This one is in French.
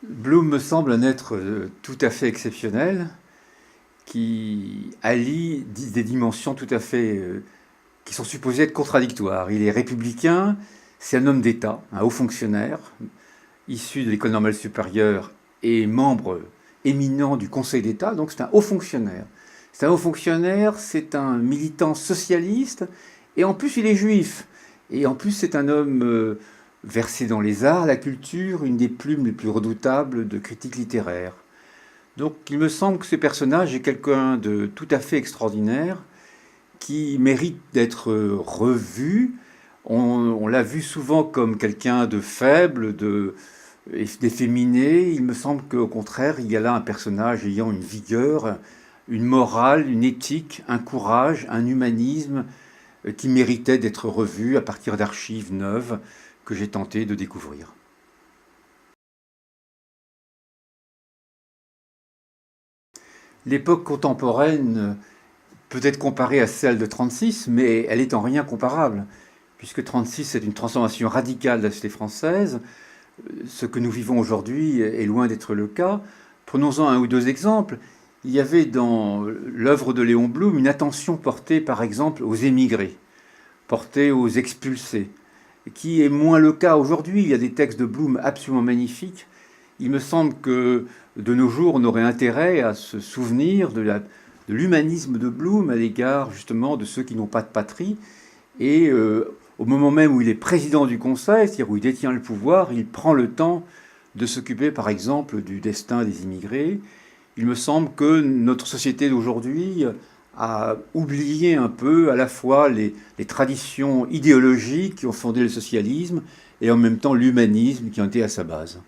Bloom me semble un être tout à fait exceptionnel qui allie des dimensions tout à fait qui sont supposées être contradictoires. Il est républicain, c'est un homme d'État, un haut fonctionnaire, issu de l'école normale supérieure et membre éminent du Conseil d'État, donc c'est un haut fonctionnaire. C'est un haut fonctionnaire, c'est un militant socialiste, et en plus il est juif. Et en plus c'est un homme versé dans les arts, la culture, une des plumes les plus redoutables de critique littéraire. Donc il me semble que ce personnage est quelqu'un de tout à fait extraordinaire, qui mérite d'être revu. On l'a vu souvent comme quelqu'un de faible, d'efféminé. Il me semble qu'au contraire, il y a là un personnage ayant une vigueur, une morale, une éthique, un courage, un humanisme qui méritait d'être revu à partir d'archives neuves que j'ai tenté de découvrir. L'époque contemporaine peut être comparée à celle de 36, mais elle est en rien comparable, puisque 36 c'est une transformation radicale de la société française. Ce que nous vivons aujourd'hui est loin d'être le cas. Prenons-en un ou deux exemples. Il y avait dans l'œuvre de Léon Blum une attention portée par exemple aux émigrés, portée aux expulsés, qui est moins le cas aujourd'hui. Il y a des textes de Blum absolument magnifiques. Il me semble que de nos jours, on aurait intérêt à se souvenir de l'humanisme de Blum à l'égard justement de ceux qui n'ont pas de patrie. Et au moment même où il est président du Conseil, c'est-à-dire où il détient le pouvoir, il prend le temps de s'occuper par exemple du destin des immigrés. Il me semble que notre société d'aujourd'hui a oublié un peu à la fois les traditions idéologiques qui ont fondé le socialisme et en même temps l'humanisme qui ont été à sa base.